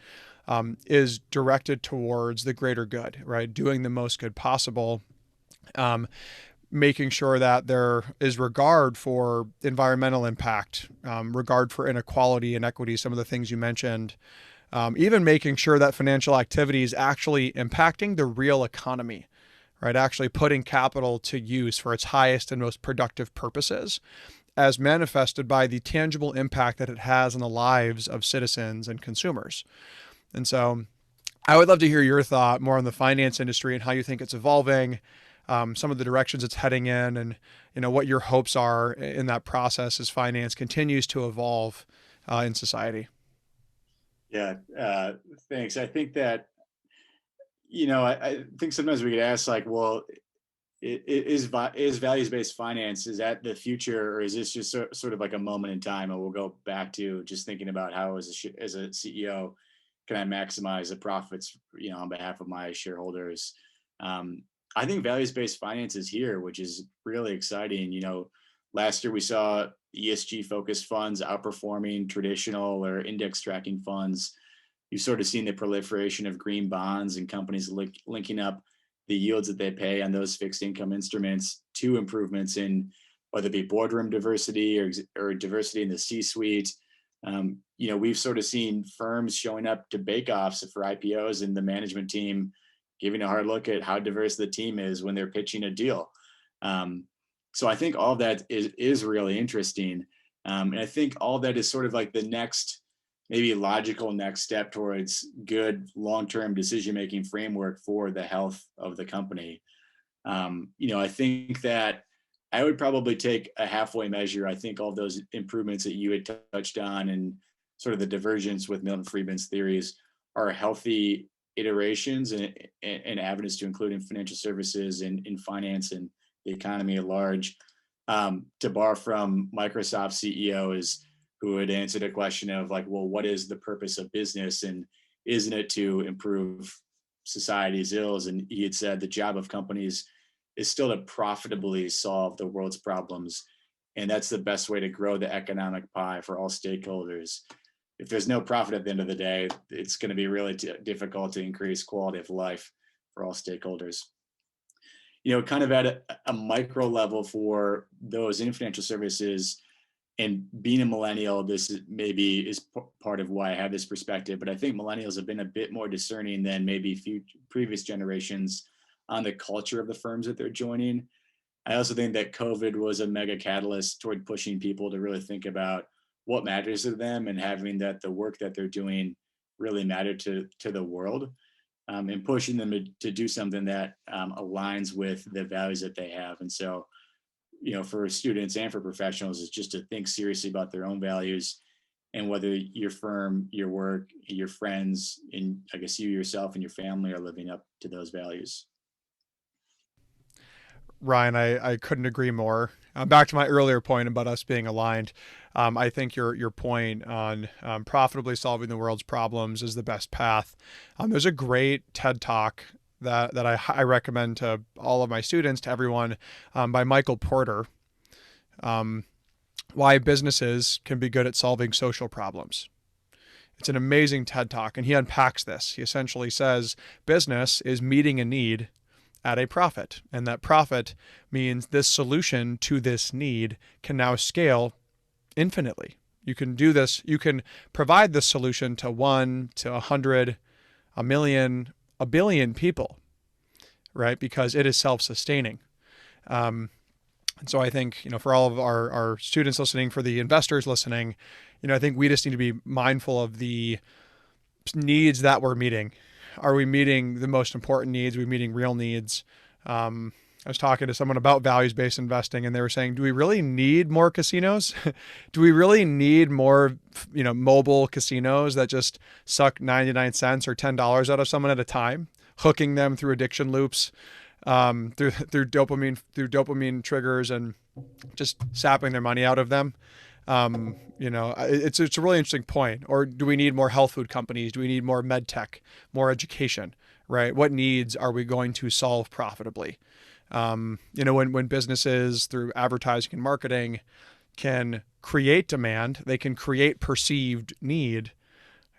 is directed towards the greater good, right? Doing the most good possible. Making sure that there is regard for environmental impact, regard for inequality and equity, some of the things you mentioned, even making sure that financial activity is actually impacting the real economy, right? Actually putting capital to use for its highest and most productive purposes, as manifested by the tangible impact that it has on the lives of citizens and consumers. And so I would love to hear your thought more on the finance industry and how you think it's evolving, some of the directions it's heading in, and what your hopes are in that process as finance continues to evolve in society. Yeah, thanks. I think that, I think sometimes we get asked, like, well, is values based finance, is that the future, or is this just sort of like a moment in time? And we'll go back to just thinking about how, as a CEO, can I maximize the profits, on behalf of my shareholders? Um, I think values based finance is here, which is really exciting. Last year we saw ESG focused funds outperforming traditional or index tracking funds. You've sort of seen the proliferation of green bonds and companies linking up the yields that they pay on those fixed income instruments to improvements in, whether it be boardroom diversity or diversity in the C-suite. We've sort of seen firms showing up to bake-offs for IPOs, and the management team giving a hard look at how diverse the team is when they're pitching a deal. So I think all of that is really interesting. And I think all of that is sort of like the next, maybe logical next step towards good long-term decision-making framework for the health of the company. I think that I would probably take a halfway measure. I think all those improvements that you had touched on and sort of the divergence with Milton Friedman's theories are healthy iterations and avenues to include in financial services and in finance and the economy at large. To borrow from Microsoft CEOs who had answered a question of like, well, what is the purpose of business? And isn't it to improve society's ills? And he had said the job of companies is still to profitably solve the world's problems. And that's the best way to grow the economic pie for all stakeholders. If there's no profit at the end of the day, it's going to be really difficult to increase quality of life for all stakeholders. Kind of at a micro level for those in financial services, and being a millennial, this maybe is part of why I have this perspective, but I think millennials have been a bit more discerning than maybe previous generations on the culture of the firms that they're joining. I also think that COVID was a mega catalyst toward pushing people to really think about what matters to them and having that the work that they're doing really matter to the world, and pushing them to do something that aligns with the values that they have. And so, for students and for professionals, is just to think seriously about their own values and whether your firm, your work, your friends, and I guess you yourself and your family are living up to those values. Ryan, I couldn't agree more. Back to my earlier point about us being aligned, I think your point on profitably solving the world's problems is the best path. There's a great TED Talk that I recommend to all of my students, to everyone, by Michael Porter, Why Businesses Can Be Good at Solving Social Problems. It's an amazing TED Talk, and he unpacks this. He essentially says business is meeting a need at a profit, and that profit means this solution to this need can now scale infinitely. You can do this, you can provide this solution to 1 to 100, a million, a billion people, right? Because it is self-sustaining. And so I think, for all of our students listening, for the investors listening, I think we just need to be mindful of the needs that we're meeting. Are we meeting the most important needs? Are we meeting real needs? I was talking to someone about values-based investing, and they were saying, do we really need more casinos? Do we really need more, mobile casinos that just suck 99 cents or $10 out of someone at a time, hooking them through addiction loops, through dopamine triggers, and just sapping their money out of them? It's a really interesting point. Or do we need more health food companies? Do we need more med tech, more education, right? What needs are we going to solve profitably? When businesses through advertising and marketing can create demand, they can create perceived need.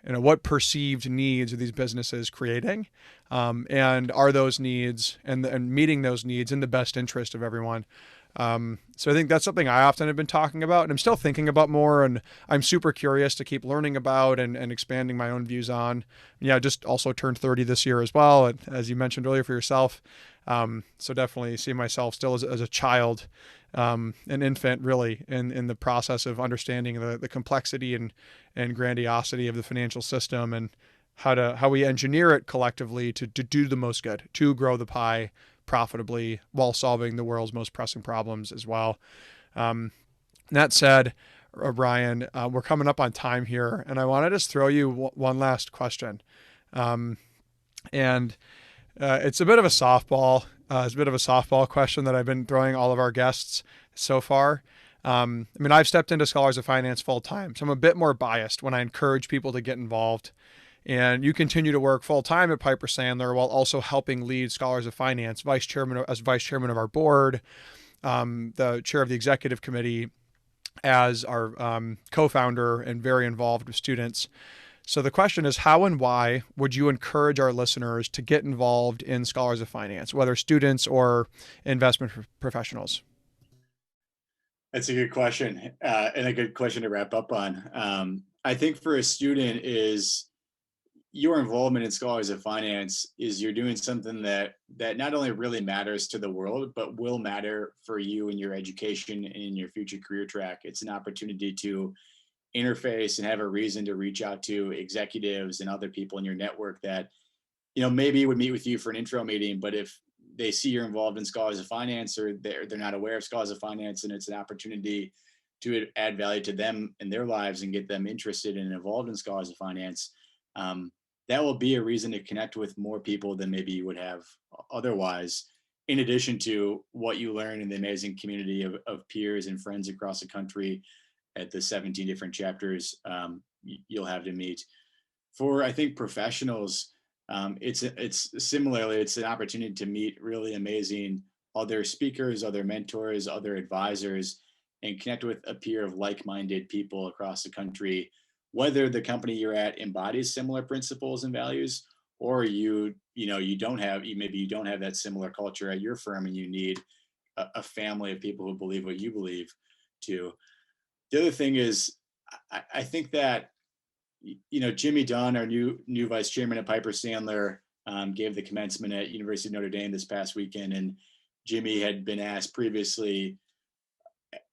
What perceived needs are these businesses creating? And are those needs and meeting those needs in the best interest of everyone? So I think that's something I often have been talking about, and I'm still thinking about more, and I'm super curious to keep learning about and expanding my own views on. Yeah, just also turned 30 this year as well, as you mentioned earlier for yourself. So definitely see myself still as a child, an infant really, in the process of understanding the complexity and grandiosity of the financial system, and how we engineer it collectively to do the most good, to grow the pie profitably while solving the world's most pressing problems as well. That said, Ryan, we're coming up on time here, and I want to just throw you one last question. And it's a bit of a softball. It's a bit of a softball question that I've been throwing all of our guests so far. I've stepped into Scholars of Finance full time, so I'm a bit more biased when I encourage people to get involved. And you continue to work full time at Piper Sandler while also helping lead Scholars of Finance, vice chairman of our board, the chair of the executive committee, as our co-founder, and very involved with students. So the question is, how and why would you encourage our listeners to get involved in Scholars of Finance, whether students or investment professionals? That's a good question, and a good question to wrap up on. I think for a student is your involvement in Scholars of Finance is you're doing something that not only really matters to the world, but will matter for you in your education and in your future career track. It's an opportunity to interface and have a reason to reach out to executives and other people in your network that maybe would meet with you for an intro meeting, but if they see you're involved in Scholars of Finance, or they're not aware of Scholars of Finance, and it's an opportunity to add value to them in their lives and get them interested and involved in Scholars of Finance, that will be a reason to connect with more people than maybe you would have otherwise. In addition to what you learn in the amazing community of peers and friends across the country at the 17 different chapters you'll have to meet. For, I think, professionals, it's similarly, it's an opportunity to meet really amazing other speakers, other mentors, other advisors, and connect with a peer of like-minded people across the country, whether the company you're at embodies similar principles and values, or you don't have, maybe you don't have that similar culture at your firm, and you need a family of people who believe what you believe too. The other thing is, I think that Jimmy Dunn, our new vice chairman at Piper Sandler, gave the commencement at University of Notre Dame this past weekend, and Jimmy had been asked previously,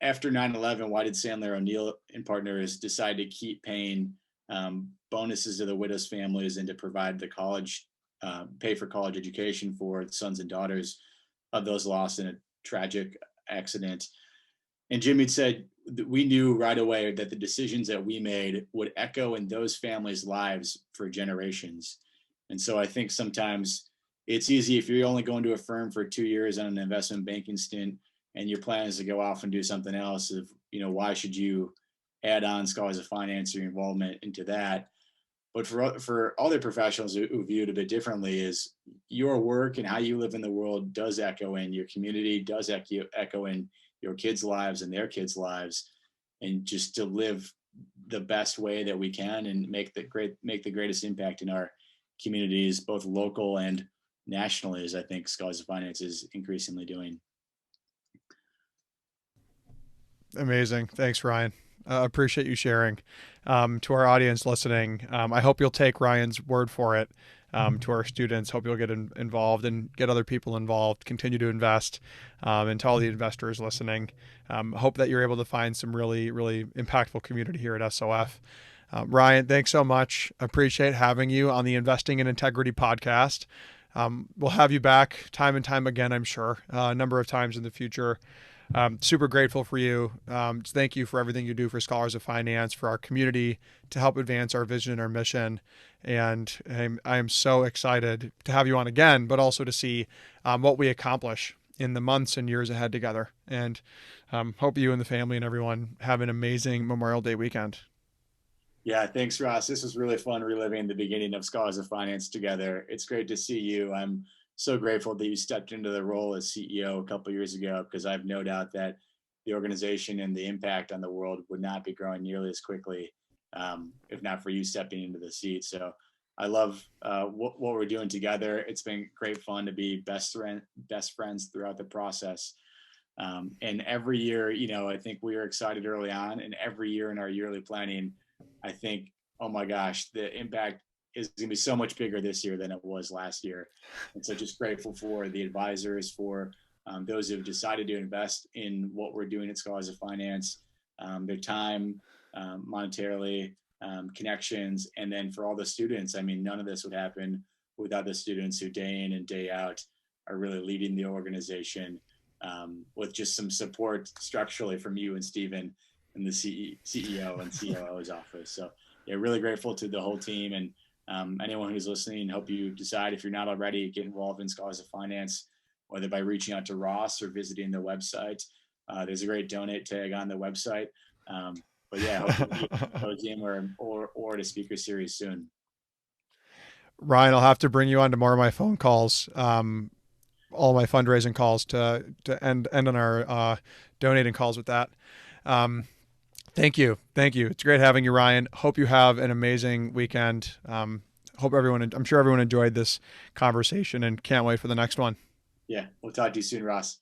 after 9/11, why did Sandler O'Neill and partners decide to keep paying bonuses to the widows' families and to provide the college, pay for college education for the sons and daughters of those lost in a tragic accident? And Jimmy said, we knew right away that the decisions that we made would echo in those families' lives for generations. And so I think sometimes it's easy, if you're only going to a firm for 2 years on an investment banking stint and your plan is to go off and do something else, of, why should you add on Scholars of Finance or your involvement into that? But for other professionals who view it a bit differently, is your work and how you live in the world does echo in your community, does echo in your kids' lives and their kids' lives, and just to live the best way that we can and make the greatest impact in our communities, both local and nationally, as I think Scholars of Finance is increasingly doing. Amazing. Thanks, Ryan. Appreciate you sharing. To our audience listening, I hope you'll take Ryan's word for it. To our students, hope you'll get involved and get other people involved, continue to invest. And to all the investors listening, hope that you're able to find some really, really impactful community here at SOF. Ryan, thanks so much. Appreciate having you on the Investing in Integrity podcast. We'll have you back time and time again, I'm sure, a number of times in the future. Super grateful for you. Thank you for everything you do for Scholars of Finance, for our community, to help advance our vision and our mission. And I am so excited to have you on again, but also to see what we accomplish in the months and years ahead together. And hope you and the family and everyone have an amazing Memorial Day weekend. Yeah, thanks, Ross. This was really fun reliving the beginning of Scholars of Finance together. It's great to see you. I'm so grateful that you stepped into the role as CEO a couple of years ago, because I have no doubt that the organization and the impact on the world would not be growing nearly as quickly if not for you stepping into the seat. So I love what we're doing together. It's been great fun to be best friends throughout the process. And every year, I think we were excited early on, and every year in our yearly planning, I think, oh my gosh, the impact is going to be so much bigger this year than it was last year. And so just grateful for the advisors, for those who have decided to invest in what we're doing at Scholars of Finance, their time, monetarily, connections, and then for all the students. I mean, none of this would happen without the students who day in and day out are really leading the organization, with just some support structurally from you and Stephen in the CEO and COO's office. So yeah, really grateful to the whole team, and anyone who's listening. Hope you decide, if you're not already, get involved in Scholars of Finance, whether by reaching out to Ross or visiting the website. There's a great donate tag on the website. But yeah, hope to be a team or at a speaker series soon. Ryan, I'll have to bring you on to more of my phone calls, all my fundraising calls to end on our donating calls with that. Thank you. It's great having you, Ryan. Hope you have an amazing weekend. I'm sure everyone enjoyed this conversation and can't wait for the next one. Yeah, we'll talk to you soon, Ross.